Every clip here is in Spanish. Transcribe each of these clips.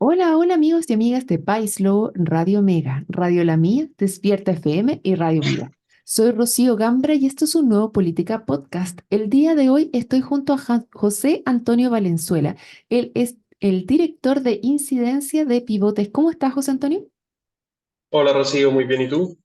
Hola, hola amigos y amigas de Paislo, Radio Mega, Radio La Mía, Despierta FM y Radio Vida. Soy Rocío Gambra y esto es un nuevo Política Podcast. El día de hoy estoy junto a José Antonio Valenzuela. Él es el director de incidencia de Pivotes. ¿Cómo estás, José Antonio? Hola Rocío, muy bien. ¿Y tú?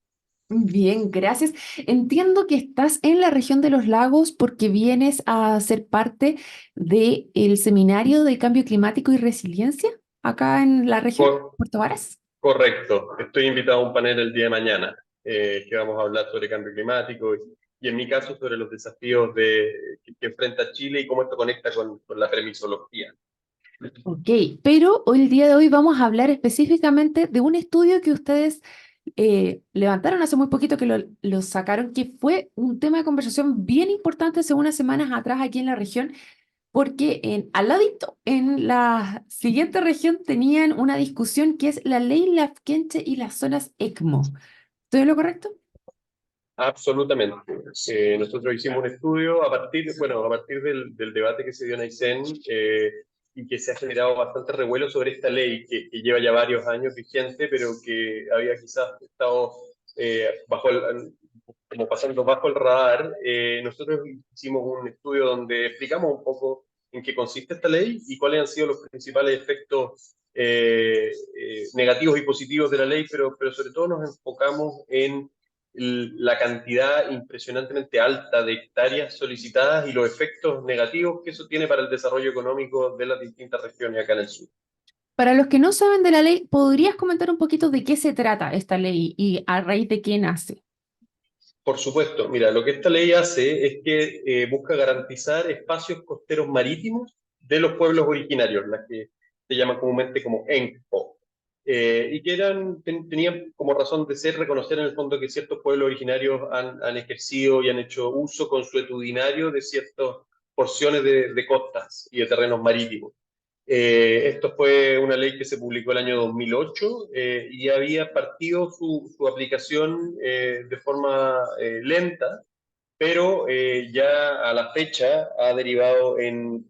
Bien, gracias. Entiendo que estás en la región de los lagos porque vienes a ser parte del seminario de cambio climático y resiliencia acá en la región, Cor- Puerto Varas. correcto. Estoy invitado a un panel el día de mañana que vamos a hablar sobre cambio climático y en mi caso sobre los desafíos que enfrenta Chile y cómo esto conecta con la permisología. Ok, pero hoy el día de hoy vamos a hablar específicamente de un estudio que ustedes levantaron hace muy poquito que lo sacaron, que fue un tema de conversación bien importante hace unas semanas atrás aquí en la región, porque al ladito, en la siguiente región, tenían una discusión que es la ley Lafkenche y las zonas ECMO. ¿Estoy en lo correcto? Absolutamente. Nosotros hicimos un estudio a partir del debate que se dio en Aysén y que se ha generado bastante revuelo sobre esta ley que lleva ya varios años vigente, pero que había quizás estado como pasando bajo el radar. Nosotros hicimos un estudio donde explicamos un poco en qué consiste esta ley y cuáles han sido los principales efectos negativos y positivos de la ley, pero sobre todo nos enfocamos en la cantidad impresionantemente alta de hectáreas solicitadas y los efectos negativos que eso tiene para el desarrollo económico de las distintas regiones acá en el sur. Para los que no saben de la ley, ¿podrías comentar un poquito de qué se trata esta ley y a raíz de qué nace? Por supuesto, mira, lo que esta ley hace es que busca garantizar espacios costeros marítimos de los pueblos originarios, las que se llaman comúnmente como ENCPO, y que tenían como razón de ser reconocer en el fondo que ciertos pueblos originarios han ejercido y han hecho uso consuetudinario de ciertas porciones de costas y de terrenos marítimos. Esto fue una ley que se publicó el año 2008 y había partido su aplicación de forma lenta, pero ya a la fecha ha derivado en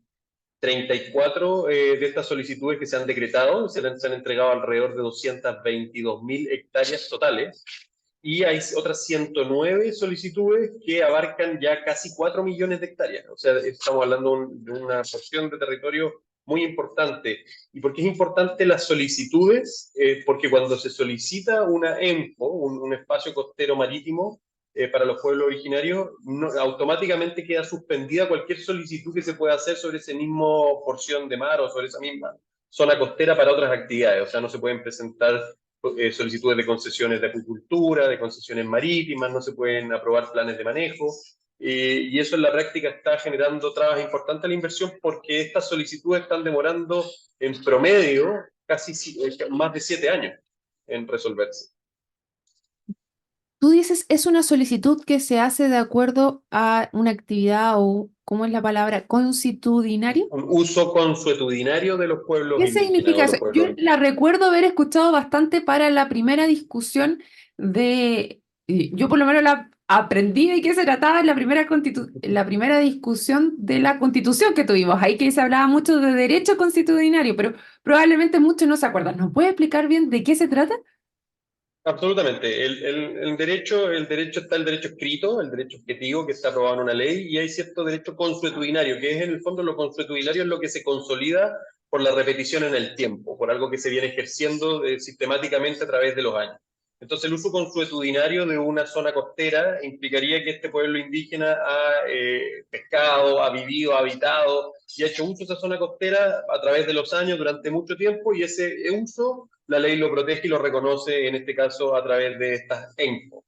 34 de estas solicitudes que se han decretado, se han entregado alrededor de 222.000 hectáreas totales y hay otras 109 solicitudes que abarcan ya casi 4 millones de hectáreas. O sea, estamos hablando de una porción de territorio muy importante. ¿Y por qué es importante las solicitudes? Porque cuando se solicita una EMPO, un espacio costero marítimo, para los pueblos originarios, automáticamente queda suspendida cualquier solicitud que se pueda hacer sobre ese mismo porción de mar o sobre esa misma zona costera para otras actividades. O sea, no se pueden presentar solicitudes de concesiones de acuicultura, de concesiones marítimas, no se pueden aprobar planes de manejo. Y eso en la práctica está generando trabas importantes a la inversión porque estas solicitudes están demorando en promedio más de 7 años en resolverse. Tú dices, es una solicitud que se hace de acuerdo a una actividad o, ¿cómo es la palabra? Consuetudinario. Un uso consuetudinario de los pueblos ¿Qué indígenas o significa de eso? los pueblos Yo originarios. la recuerdo haber escuchado bastante para la primera discusión yo por lo menos la aprendí de qué se trataba en la primera discusión de la Constitución que tuvimos. Ahí que se hablaba mucho de derecho constitucionario, pero probablemente muchos no se acuerdan. ¿Nos puede explicar bien de qué se trata? Absolutamente. El derecho está el derecho escrito, el derecho objetivo que está aprobado en una ley, y hay cierto derecho consuetudinario, que es en el fondo lo consuetudinario es lo que se consolida por la repetición en el tiempo, por algo que se viene ejerciendo sistemáticamente a través de los años. Entonces, el uso consuetudinario de una zona costera implicaría que este pueblo indígena ha pescado, ha vivido, ha habitado y ha hecho uso de esa zona costera a través de los años durante mucho tiempo, y ese uso la ley lo protege y lo reconoce, en este caso, a través de estas ENCO.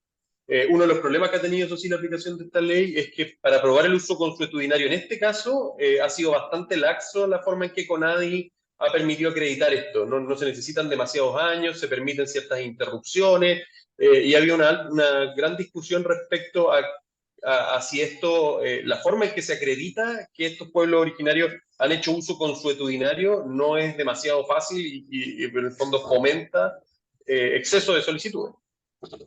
Uno de los problemas que ha tenido, eso sí, la aplicación de esta ley es que para aprobar el uso consuetudinario en este caso ha sido bastante laxo la forma en que CONADI ha permitido acreditar esto. No se necesitan demasiados años, se permiten ciertas interrupciones y había una gran discusión respecto a si esto, la forma en que se acredita que estos pueblos originarios han hecho uso consuetudinario no es demasiado fácil y en el fondo fomenta exceso de solicitudes.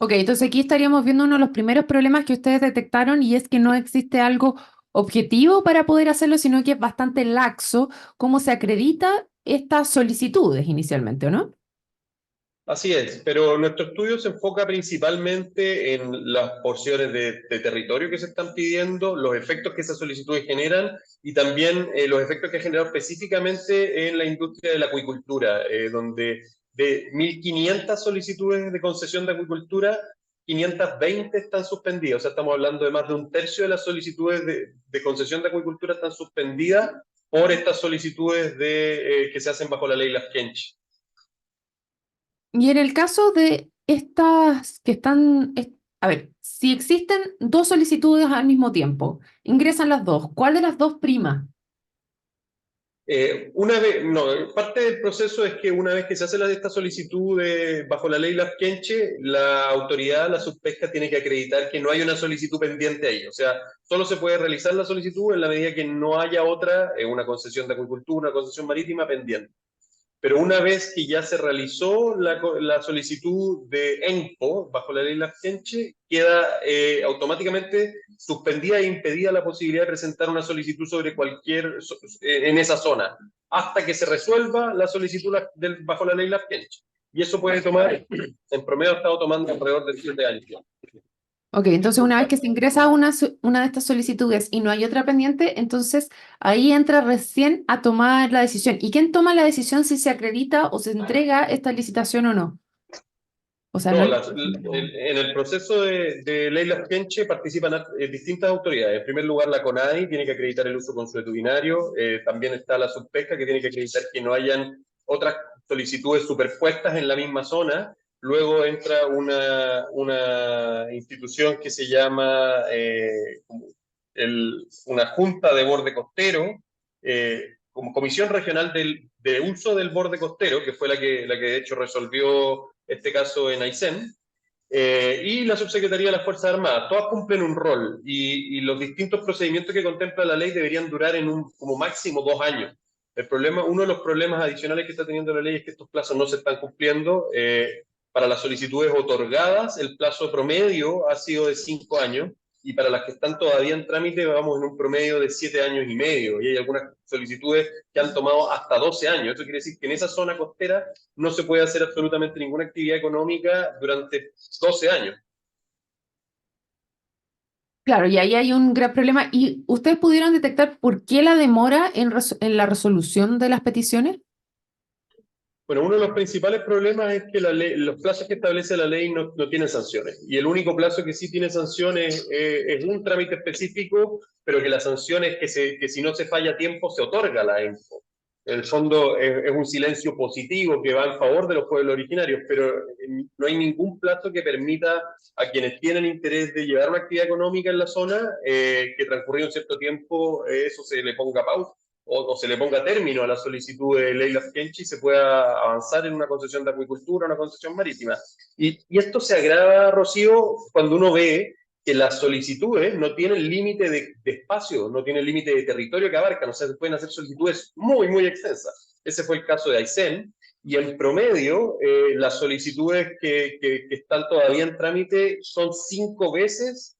Ok, entonces aquí estaríamos viendo uno de los primeros problemas que ustedes detectaron y es que no existe algo objetivo para poder hacerlo, sino que es bastante laxo cómo se acredita estas solicitudes inicialmente, ¿o no? Así es, pero nuestro estudio se enfoca principalmente en las porciones de territorio que se están pidiendo, los efectos que esas solicitudes generan y también los efectos que ha generado específicamente en la industria de la acuicultura, donde de 1.500 solicitudes de concesión de acuicultura, 520 están suspendidas. O sea, estamos hablando de más de un tercio de las solicitudes de concesión de acuicultura están suspendidas por estas solicitudes que se hacen bajo la ley Lafkench. Y en el caso de estas que están, a ver, si existen dos solicitudes al mismo tiempo, ingresan las dos, ¿cuál de las dos prima? Una vez, no, parte del proceso es que una vez que se hace esta solicitud bajo la ley Lafkenche, la autoridad, la subpesca, tiene que acreditar que no hay una solicitud pendiente ahí. O sea, solo se puede realizar la solicitud en la medida que no haya otra, una concesión de acuicultura, una concesión marítima pendiente. Pero una vez que ya se realizó la solicitud de ENPO bajo la ley Lafkenche, queda automáticamente suspendida e impedida la posibilidad de presentar una solicitud sobre en esa zona, hasta que se resuelva la solicitud bajo la ley Lafkenche. Y eso puede tomar, en promedio ha estado tomando alrededor de 7 años. Ok, entonces una vez que se ingresa una de estas solicitudes y no hay otra pendiente, entonces ahí entra recién a tomar la decisión. ¿Y quién toma la decisión si se acredita o se entrega esta licitación o no? O sea, no No, es... en el proceso de ley Lafkenche participan distintas autoridades. En primer lugar, la CONADI tiene que acreditar el uso consuetudinario. También está la subpesca, que tiene que acreditar que no hayan otras solicitudes superpuestas en la misma zona. Luego entra una institución que se llama una junta de borde costero, como Comisión Regional de Uso del Borde Costero, que fue la que de hecho resolvió este caso en Aysén, y la Subsecretaría de las Fuerzas Armadas. Todas cumplen un rol y los distintos procedimientos que contempla la ley deberían durar como máximo 2 años. Uno de los problemas adicionales que está teniendo la ley es que estos plazos no se están cumpliendo. Para las solicitudes otorgadas, el plazo promedio ha sido de 5 años, y para las que están todavía en trámite vamos en un promedio de 7 años y medio, y hay algunas solicitudes que han tomado hasta 12 años. Eso quiere decir que en esa zona costera no se puede hacer absolutamente ninguna actividad económica durante 12 años. Claro, y ahí hay un gran problema. ¿Y ustedes pudieron detectar por qué la demora en la resolución de las peticiones? Bueno, uno de los principales problemas es que los plazos que establece la ley no tienen sanciones. Y el único plazo que sí tiene sanciones es un trámite específico, pero que la sanción es que si no se falla a tiempo, se otorga la ENFO. En el fondo es un silencio positivo que va en favor de los pueblos originarios, pero no hay ningún plazo que permita a quienes tienen interés de llevar una actividad económica en la zona, que transcurrido un cierto tiempo, eso se le ponga pausa o se le ponga término a la solicitud de ley Lafkenchi y se pueda avanzar en una concesión de acuicultura, una concesión marítima. Y esto se agrava, Rocío, cuando uno ve que las solicitudes no tienen límite de espacio, no tienen límite de territorio que abarcan. O sea, se pueden hacer solicitudes muy, muy extensas. Ese fue el caso de Aysén, y en promedio las solicitudes que están todavía en trámite son 5 veces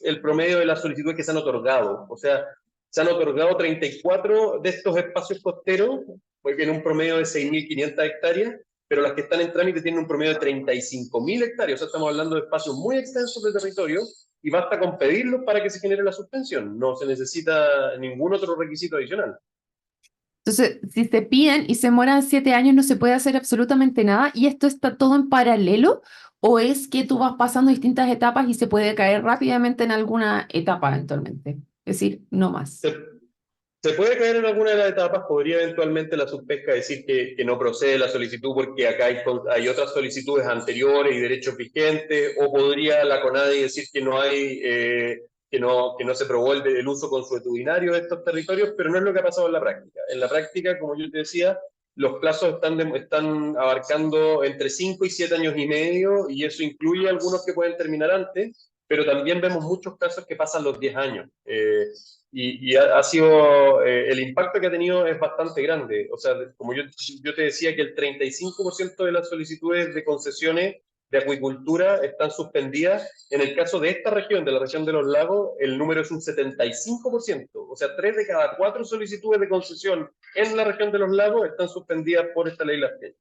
el promedio de las solicitudes que se han otorgado. O sea, se han otorgado 34 de estos espacios costeros, pues en un promedio de 6.500 hectáreas, pero las que están en trámite tienen un promedio de 35.000 hectáreas. O sea, estamos hablando de espacios muy extensos de territorio, y basta con pedirlos para que se genere la suspensión. No se necesita ningún otro requisito adicional. Entonces, si se piden y se demoran 7 años, no se puede hacer absolutamente nada. ¿Y esto está todo en paralelo? ¿O es que tú vas pasando distintas etapas y se puede caer rápidamente en alguna etapa eventualmente? Es decir, no más. Se, Se puede caer en alguna de las etapas. Podría eventualmente la subpesca decir que no procede la solicitud porque acá hay otras solicitudes anteriores y derechos vigentes, o podría la CONADI decir que no hay, que no se probó el uso consuetudinario de estos territorios, pero no es lo que ha pasado en la práctica. En la práctica, como yo te decía, los plazos están abarcando entre 5 y 7 años y medio, y eso incluye algunos que pueden terminar antes, pero también vemos muchos casos que pasan los 10 años. Y ha sido, el impacto que ha tenido es bastante grande. O sea, como yo te decía, que el 35% de las solicitudes de concesiones de acuicultura están suspendidas. En el caso de esta región, de la región de los lagos, el número es un 75%. O sea, 3 de cada 4 solicitudes de concesión en la región de los lagos están suspendidas por esta ley Las Peñas.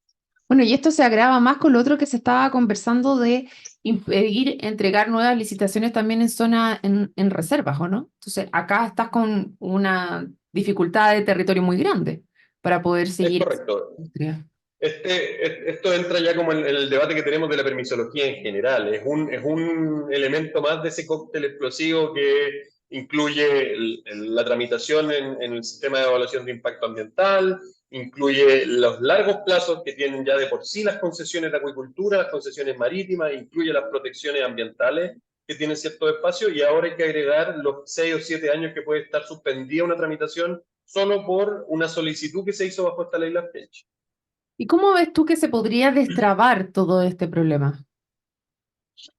Bueno, y esto se agrava más con lo otro que se estaba conversando de impedir entregar nuevas licitaciones también en zona, en reservas, ¿o no? Entonces, acá estás con una dificultad de territorio muy grande para poder Es seguir esa correcto. industria. Esto entra ya como en el debate que tenemos de la permisología en general. Es un elemento más de ese cóctel explosivo que incluye la tramitación en el sistema de evaluación de impacto ambiental, incluye los largos plazos que tienen ya de por sí las concesiones de acuicultura, las concesiones marítimas, incluye las protecciones ambientales que tienen cierto espacio, y ahora hay que agregar los 6 o 7 años que puede estar suspendida una tramitación solo por una solicitud que se hizo bajo esta ley Las Peñas. ¿Y cómo ves tú que se podría destrabar todo este problema?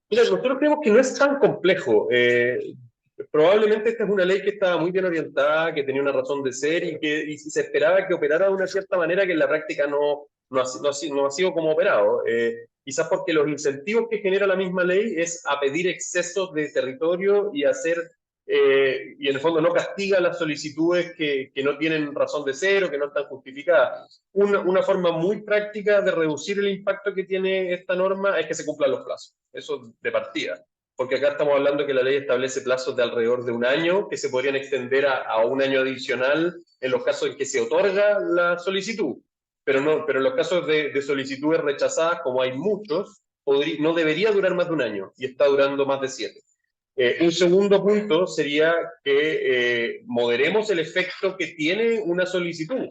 Mira, nosotros creemos que no es tan complejo. Probablemente esta es una ley que estaba muy bien orientada, que tenía una razón de ser y se esperaba que operara de una cierta manera que en la práctica no ha sido como operado. Quizás porque los incentivos que genera la misma ley es a pedir excesos de territorio y y en el fondo no castiga las solicitudes que no tienen razón de ser o que no están justificadas. Una forma muy práctica de reducir el impacto que tiene esta norma es que se cumplan los plazos. Eso de partida. Porque acá estamos hablando que la ley establece plazos de alrededor de un año que se podrían extender a un año adicional en los casos en que se otorga la solicitud. Pero en los casos de solicitudes rechazadas, como hay muchos, no debería durar más de un año y está durando más de 7. Un segundo punto sería que moderemos el efecto que tiene una solicitud.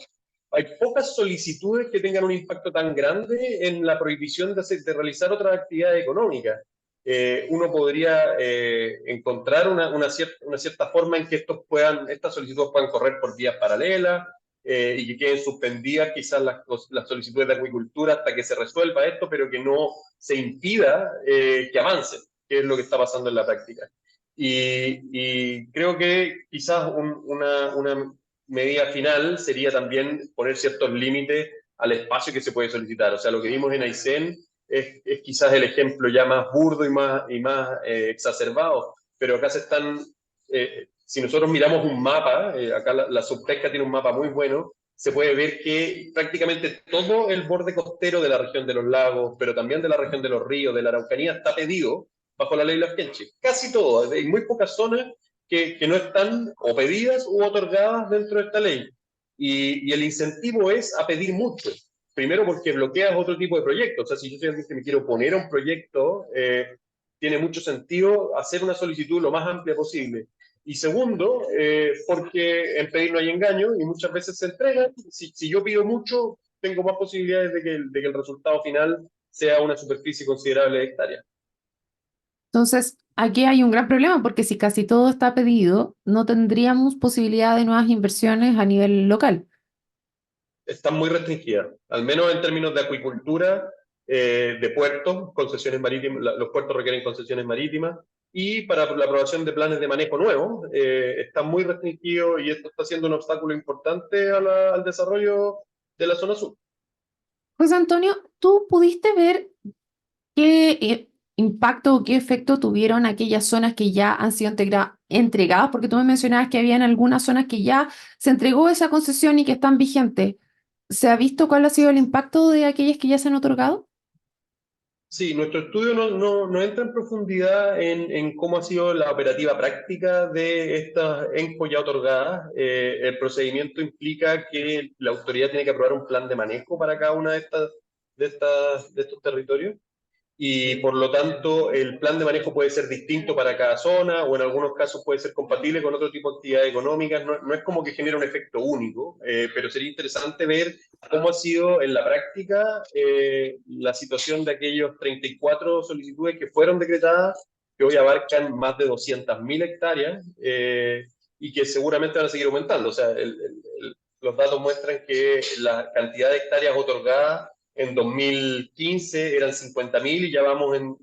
Hay pocas solicitudes que tengan un impacto tan grande en la prohibición de realizar otras actividades económicas. Uno podría encontrar una cierta forma en que estas solicitudes puedan correr por vías paralelas y que queden suspendidas quizás las solicitudes de acuicultura hasta que se resuelva esto, pero que no se impida que avancen, que es lo que está pasando en la práctica. Y creo que quizás una medida final sería también poner ciertos límites al espacio que se puede solicitar. O sea, lo que vimos en Aysén es quizás el ejemplo ya más burdo y más exacerbado, pero acá si nosotros miramos un mapa, acá la subpesca tiene un mapa muy bueno, se puede ver que prácticamente todo el borde costero de la región de los lagos, pero también de la región de los ríos, de la Araucanía, está pedido bajo la ley Las Quenches. Casi todo. Hay muy pocas zonas que no están o pedidas u otorgadas dentro de esta ley. Y el incentivo es a pedir mucho. Primero porque bloqueas otro tipo de proyectos. O sea, si yo soy alguien que me quiero poner a un proyecto, tiene mucho sentido hacer una solicitud lo más amplia posible. Y segundo, porque en pedir no hay engaño y muchas veces se entrega. Si yo pido mucho, tengo más posibilidades de que el resultado final sea una superficie considerable de hectáreas. Entonces, aquí hay un gran problema porque si casi todo está pedido, no tendríamos posibilidad de nuevas inversiones a nivel local. Están muy restringidas, al menos en términos de acuicultura, de puertos, concesiones marítimas, los puertos requieren concesiones marítimas, y para la aprobación de planes de manejo nuevos, están muy restringidos y esto está siendo un obstáculo importante al desarrollo de la zona sur. Pues Antonio, ¿tú pudiste ver qué impacto o qué efecto tuvieron aquellas zonas que ya han sido entregadas? Porque tú me mencionabas que habían algunas zonas que ya se entregó esa concesión y que están vigentes. ¿Se ha visto cuál ha sido el impacto de aquellas que ya se han otorgado? Sí, nuestro estudio no entra en profundidad en cómo ha sido la operativa práctica de estas ENCO ya otorgadas. El procedimiento implica que la autoridad tiene que aprobar un plan de manejo para cada una de estos territorios, y por lo tanto el plan de manejo puede ser distinto para cada zona o en algunos casos puede ser compatible con otro tipo de actividades económicas. No es como que genera un efecto único, pero sería interesante ver cómo ha sido en la práctica la situación de aquellos 34 solicitudes que fueron decretadas, que hoy abarcan más de 200.000 hectáreas y que seguramente van a seguir aumentando. O sea, los datos muestran que la cantidad de hectáreas otorgadas en 2015 eran 50.000 y ya vamos en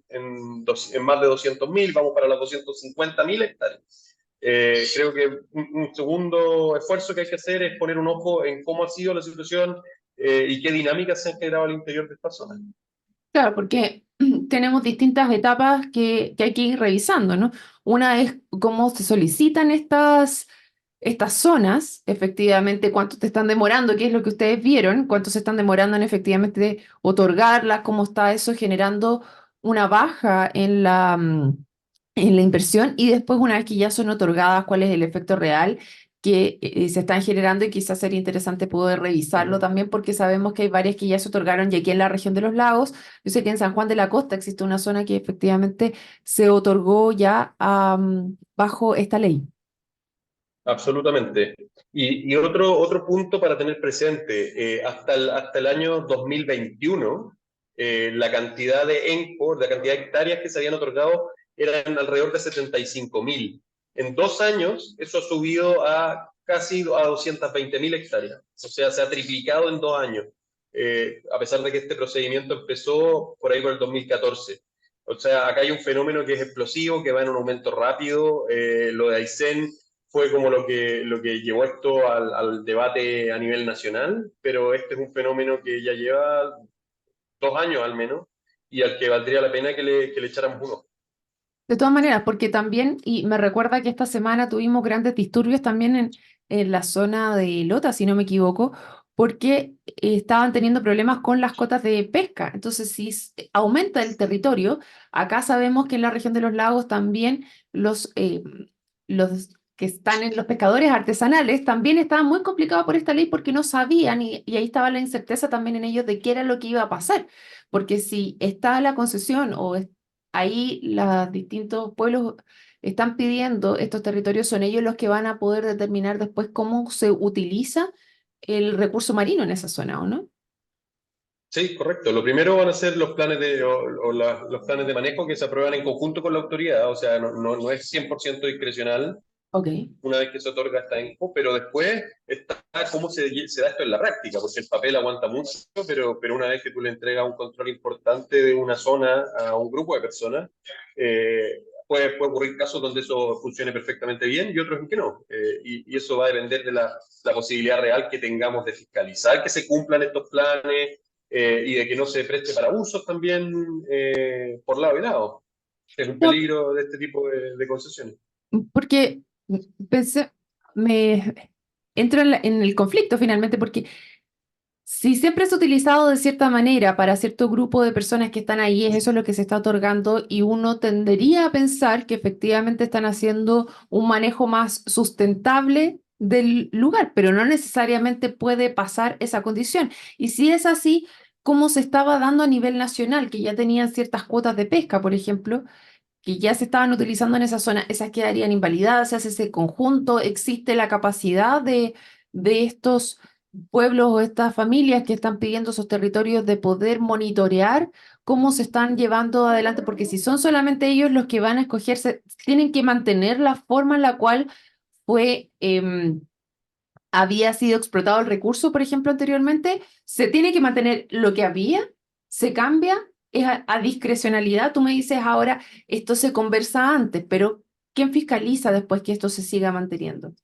más de 200.000, vamos para las 250.000 hectáreas. Creo que un segundo esfuerzo que hay que hacer es poner un ojo en cómo ha sido la situación y qué dinámicas se han generado al interior de esta zona. Claro, porque tenemos distintas etapas que hay que ir revisando, ¿no? Una es cómo se solicitan estas zonas, efectivamente, cuánto te están demorando, qué es lo que ustedes vieron, cuánto se están demorando en efectivamente otorgarlas, cómo está eso generando una baja en la inversión y después una vez que ya son otorgadas, cuál es el efecto real que se están generando y quizás sería interesante poder revisarlo también porque sabemos que hay varias que ya se otorgaron y aquí en la región de los lagos, yo sé que en San Juan de la Costa existe una zona que efectivamente se otorgó ya bajo esta ley. Absolutamente. Y otro punto para tener presente, hasta el año 2021, la cantidad de ENCO, la cantidad de hectáreas que se habían otorgado eran alrededor de 75.000. En 2 años, eso ha subido a casi a 220.000 hectáreas. O sea, se ha triplicado en 2 años, a pesar de que este procedimiento empezó por ahí por el 2014. O sea, acá hay un fenómeno que es explosivo, que va en un aumento rápido. Lo de Aysén fue como lo que llevó esto al debate a nivel nacional, pero este es un fenómeno que ya lleva 2 años al menos y al que valdría la pena que le echáramos uno. De todas maneras, porque también, y me recuerda que esta semana tuvimos grandes disturbios también en la zona de Lota, si no me equivoco, porque estaban teniendo problemas con las cotas de pesca. Entonces, si aumenta el territorio, acá sabemos que en la región de los lagos también los que están en los pescadores artesanales también estaban muy complicados por esta ley porque no sabían, y ahí estaba la incerteza también en ellos de qué era lo que iba a pasar. Porque si está la concesión o ahí los distintos pueblos están pidiendo estos territorios, son ellos los que van a poder determinar después cómo se utiliza el recurso marino en esa zona, ¿o no? Sí, correcto. Lo primero van a ser los planes los planes de manejo que se aprueban en conjunto con la autoridad, o sea, no es 100% discrecional Ok. una vez que se otorga esta info, pero después está cómo se da esto en la práctica, porque el papel aguanta mucho, pero una vez que tú le entregas un control importante de una zona a un grupo de personas, puede ocurrir casos donde eso funcione perfectamente bien y otros en que no. Y eso va a depender de la posibilidad real que tengamos de fiscalizar que se cumplan estos planes y de que no se preste para abusos también por lado y lado. Es un No, peligro de este tipo de concesiones. porque pensé, me entro en el conflicto finalmente, porque si siempre es utilizado de cierta manera para cierto grupo de personas que están ahí, es eso lo que se está otorgando y uno tendería a pensar que efectivamente están haciendo un manejo más sustentable del lugar, pero no necesariamente puede pasar esa condición. Y si es así, ¿cómo se estaba dando a nivel nacional, que ya tenían ciertas cuotas de pesca, por ejemplo, que ya se estaban utilizando en esa zona, esas quedarían invalidadas, se hace ese conjunto, existe la capacidad de estos pueblos o estas familias que están pidiendo esos territorios de poder monitorear cómo se están llevando adelante, porque si son solamente ellos los que van a escogerse, tienen que mantener la forma en la cual fue, había sido explotado el recurso, por ejemplo, anteriormente, se tiene que mantener lo que había, se cambia, es a discrecionalidad. Tú me dices ahora, esto se conversa antes, pero ¿quién fiscaliza después que esto se siga manteniendo?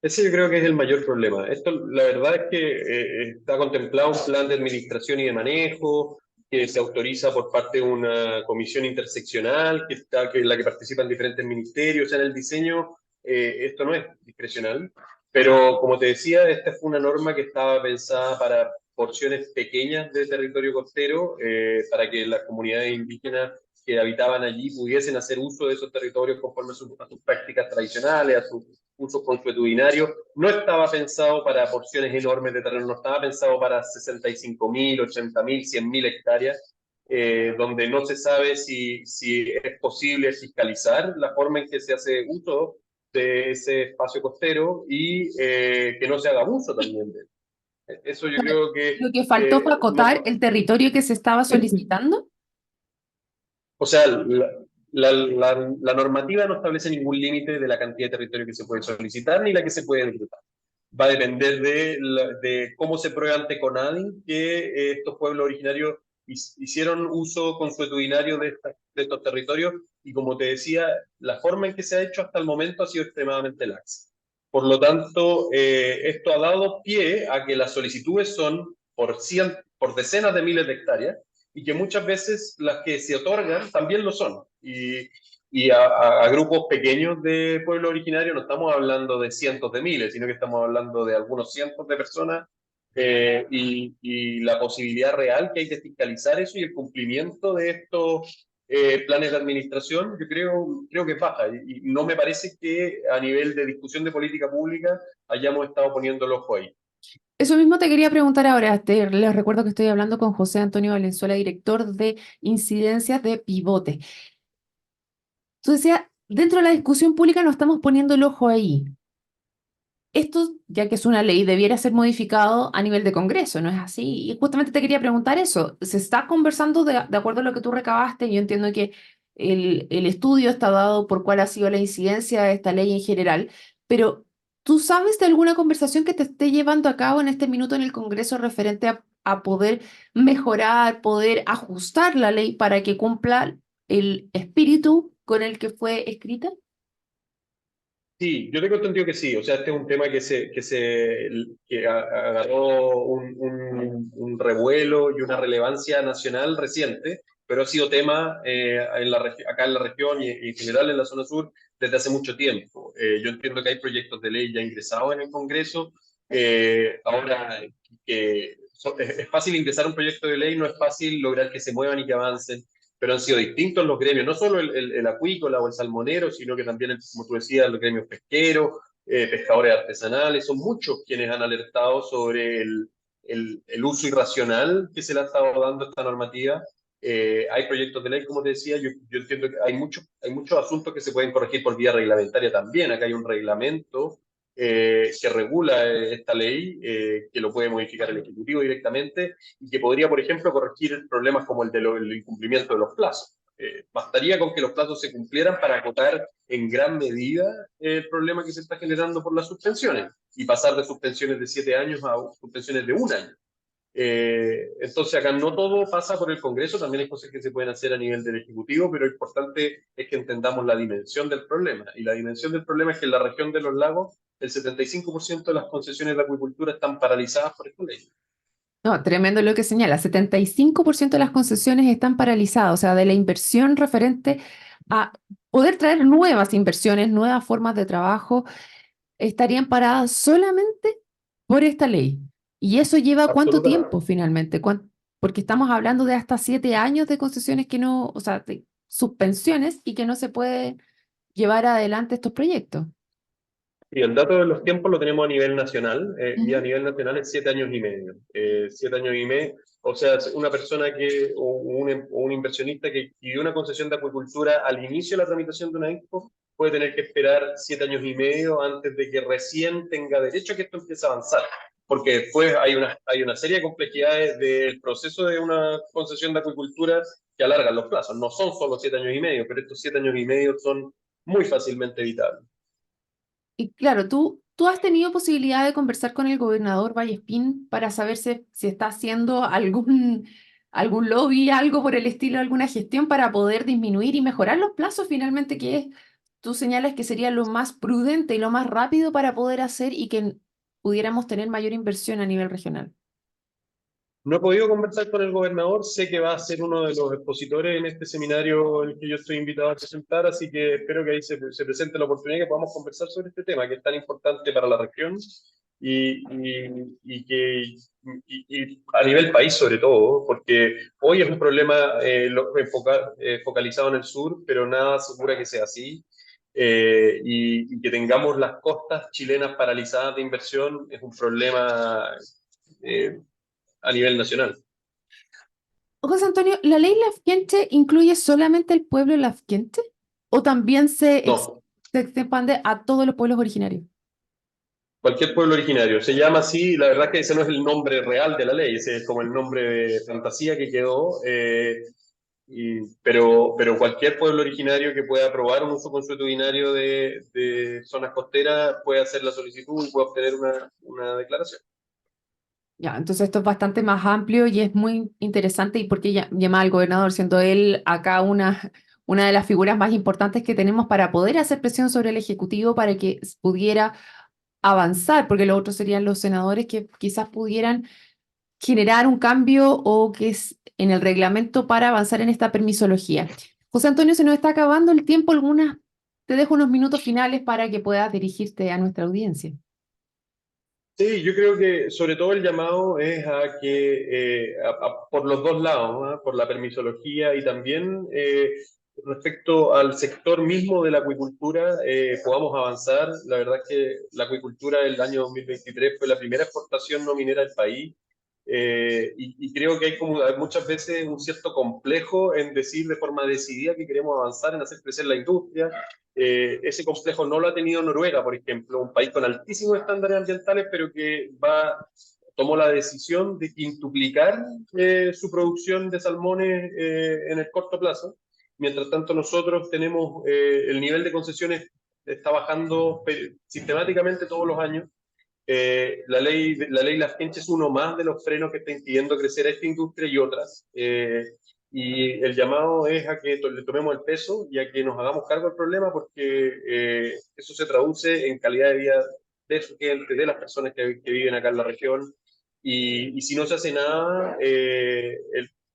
Ese yo creo que es el mayor problema. Esto, la verdad es que está contemplado un plan de administración y de manejo que se autoriza por parte de una comisión interseccional que es la que participa en diferentes ministerios. O sea, en el diseño esto no es discrecional, pero como te decía, esta fue una norma que estaba pensada para porciones pequeñas de territorio costero, para que las comunidades indígenas que habitaban allí pudiesen hacer uso de esos territorios conforme a sus prácticas tradicionales, a sus usos consuetudinarios. No estaba pensado para porciones enormes de terreno, no estaba pensado para 65.000, 80.000, 100.000 hectáreas, donde no se sabe si es posible fiscalizar la forma en que se hace uso de ese espacio costero y que no se haga abuso también de él. Eso yo creo que Lo que faltó fue acotar el territorio que se estaba solicitando. o sea, la normativa no establece ningún límite de la cantidad de territorio que se puede solicitar ni la que se puede decretar. Va a depender de cómo se pruebe ante CONADI que estos pueblos originarios hicieron uso consuetudinario de estos territorios y como te decía, la forma en que se ha hecho hasta el momento ha sido extremadamente laxa. Por lo tanto, esto ha dado pie a que las solicitudes son por decenas de miles de hectáreas y que muchas veces las que se otorgan también lo son. Y a grupos pequeños de pueblo originario no estamos hablando de cientos de miles, sino que estamos hablando de algunos cientos de personas, y la posibilidad real que hay de fiscalizar eso y el cumplimiento de estos planes de administración, yo creo que es baja. Y no me parece que a nivel de discusión de política pública hayamos estado poniendo el ojo ahí. Eso mismo te quería preguntar ahora. Les recuerdo que estoy hablando con José Antonio Valenzuela, director de incidencias de Pivote. Tú decías, dentro de la discusión pública no estamos poniendo el ojo ahí. Esto, ya que es una ley, debiera ser modificado a nivel de Congreso, ¿no es así? Y justamente te quería preguntar eso. ¿Se está conversando de acuerdo a lo que tú recabaste? Yo entiendo que el estudio está dado por cuál ha sido la incidencia de esta ley en general, pero ¿tú sabes de alguna conversación que te esté llevando a cabo en este minuto en el Congreso referente a poder mejorar, poder ajustar la ley para que cumpla el espíritu con el que fue escrita? Sí, yo tengo entendido que sí. O sea, este es un tema que agarró un revuelo y una relevancia nacional reciente, pero ha sido tema acá en la región y en general en la zona sur desde hace mucho tiempo. Yo entiendo que hay proyectos de ley ya ingresados en el Congreso. Ahora, es fácil ingresar un proyecto de ley, no es fácil lograr que se muevan y que avancen, pero han sido distintos los gremios, no solo el acuícola o el salmonero, sino que también, como tú decías, los gremios pesqueros, pescadores artesanales, son muchos quienes han alertado sobre el uso irracional que se le ha estado dando a esta normativa. Hay proyectos de ley, como te decía, yo entiendo que hay muchos asuntos que se pueden corregir por vía reglamentaria también. Acá hay un reglamento que regula esta ley, que lo puede modificar el Ejecutivo directamente, y que podría, por ejemplo, corregir problemas como el incumplimiento de los plazos. Bastaría con que los plazos se cumplieran para acotar en gran medida el problema que se está generando por las suspensiones y pasar de suspensiones de 7 años a suspensiones de un año. Entonces acá no todo pasa por el Congreso, también hay cosas que se pueden hacer a nivel del Ejecutivo, pero lo importante es que entendamos la dimensión del problema. Y la dimensión del problema es que en la región de los lagos el 75% de las concesiones de acuicultura están paralizadas por esta ley. No, tremendo lo que señala. 75% de las concesiones están paralizadas, o sea, de la inversión referente a poder traer nuevas inversiones, nuevas formas de trabajo, estarían paradas solamente por esta ley. ¿Y eso lleva cuánto Absolutamente. tiempo finalmente? Porque estamos hablando de hasta 7 años de concesiones que no, o sea, de suspensiones y que no se puede llevar adelante estos proyectos. Y el dato de los tiempos lo tenemos a nivel nacional, y a Ujú. nivel nacional es 7 años y medio. 7 años y medio, o sea, una persona o un inversionista que pidió una concesión de acuicultura al inicio de la tramitación de una expo puede tener que esperar 7 años y medio antes de que recién tenga derecho a que esto empiece a avanzar. Porque después hay una serie de complejidades del proceso de una concesión de acuicultura que alargan los plazos. No son solo 7 años y medio, pero estos 7 años y medio son muy fácilmente evitables. Y claro, tú has tenido posibilidad de conversar con el gobernador Vallespín para saber si está haciendo algún lobby, algo por el estilo, alguna gestión para poder disminuir y mejorar los plazos finalmente, que es, tú señalas que sería lo más prudente y lo más rápido para poder hacer y que pudiéramos tener mayor inversión a nivel regional. No he podido conversar con el gobernador, sé que va a ser uno de los expositores en este seminario en el que yo estoy invitado a presentar, así que espero que ahí se presente la oportunidad que podamos conversar sobre este tema, que es tan importante para la región y a nivel país sobre todo, porque hoy es un problema focalizado en el sur, pero nada asegura que sea así. Y que tengamos las costas chilenas paralizadas de inversión es un problema eh, a nivel nacional. José Antonio, ¿la ley Lafkenche incluye solamente el pueblo Lafkenche o también No, se expande a todos los pueblos originarios? cualquier pueblo originario. Se llama así, la verdad que ese no es el nombre real de la ley, ese es como el nombre de fantasía que quedó, pero cualquier pueblo originario que pueda aprobar un uso consuetudinario de zonas costeras puede hacer la solicitud y puede obtener una declaración. Ya, entonces esto es bastante más amplio y es muy interesante y porque llama al gobernador, siendo él acá una de las figuras más importantes que tenemos para poder hacer presión sobre el Ejecutivo para que pudiera avanzar, porque los otros serían los senadores que quizás pudieran generar un cambio o que es en el reglamento para avanzar en esta permisología. José Antonio, se nos está acabando el tiempo, te dejo unos minutos finales para que puedas dirigirte a nuestra audiencia. Sí, yo creo que sobre todo el llamado es a que por los dos lados, ¿no? Por la permisología y también respecto al sector mismo de la acuicultura, podamos avanzar. La verdad es que la acuicultura el año 2023 fue la primera exportación no minera del país. Y creo que hay muchas veces un cierto complejo en decir de forma decidida que queremos avanzar en hacer crecer la industria. Ese complejo no lo ha tenido Noruega, por ejemplo, un país con altísimos estándares ambientales, pero que tomó la decisión de quintuplicar su producción de salmones en el corto plazo. Mientras tanto, nosotros tenemos el nivel de concesiones está bajando sistemáticamente todos los años. La ley Lafkench es uno más de los frenos que está impidiendo crecer a esta industria y otras. Y el llamado es a que le tomemos el peso y a que nos hagamos cargo del problema porque eso se traduce en calidad de vida de su gente, de las personas que viven acá en la región. Y si no se hace nada,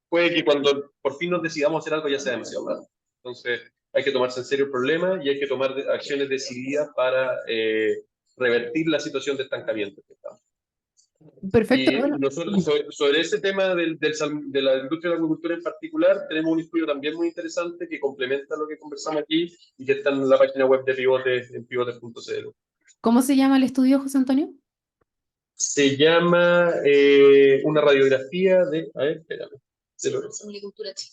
puede que cuando por fin nos decidamos hacer algo ya sea demasiado tarde. Entonces hay que tomarse en serio el problema y hay que tomar acciones decididas para revertir la situación de estancamiento que estamos. Perfecto, Y bueno. nosotros, sobre ese tema de la industria de la agricultura en particular, tenemos un estudio también muy interesante que complementa lo que conversamos aquí y que está en la página web de Pivotes, en pivotes.cl. ¿Cómo se llama el estudio, José Antonio? Se llama una radiografía de... A ver, espérame.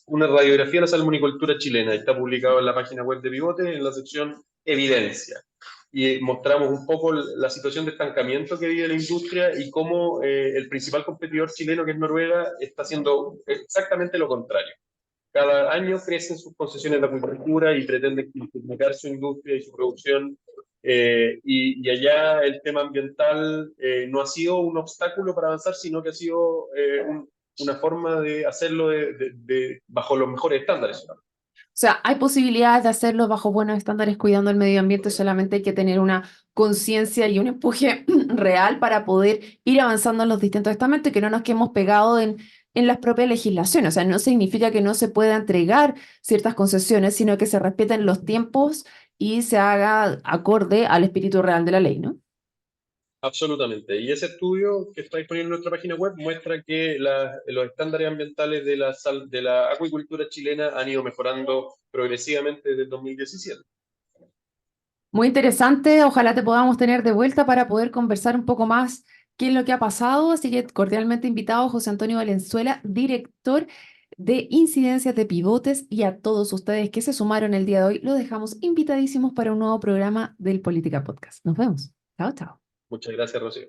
Una radiografía de la salmonicultura chilena. Está publicado en la página web de Pivotes en la sección Evidencia. Y mostramos un poco la situación de estancamiento que vive la industria y cómo el principal competidor chileno, que es Noruega, está haciendo exactamente lo contrario. Cada año crecen sus concesiones de acuicultura y pretenden multiplicar su industria y su producción. Y allá el tema ambiental no ha sido un obstáculo para avanzar, sino que ha sido una forma de hacerlo bajo los mejores estándares. O sea, hay posibilidades de hacerlo bajo buenos estándares cuidando el medio ambiente, solamente hay que tener una conciencia y un empuje real para poder ir avanzando en los distintos estamentos y que no nos quedemos pegados en las propias legislaciones. O sea, no significa que no se pueda entregar ciertas concesiones, sino que se respeten los tiempos y se haga acorde al espíritu real de la ley, ¿no? Absolutamente. Y ese estudio que está disponible en nuestra página web muestra que los estándares ambientales de la acuicultura chilena han ido mejorando progresivamente desde el 2017. Muy interesante, ojalá te podamos tener de vuelta para poder conversar un poco más qué es lo que ha pasado, así que cordialmente invitado José Antonio Valenzuela, director de Incidencias de Pivotes, y a todos ustedes que se sumaron el día de hoy, los dejamos invitadísimos para un nuevo programa del Política Podcast. Nos vemos. Chao, chao. Muchas gracias, Rocío.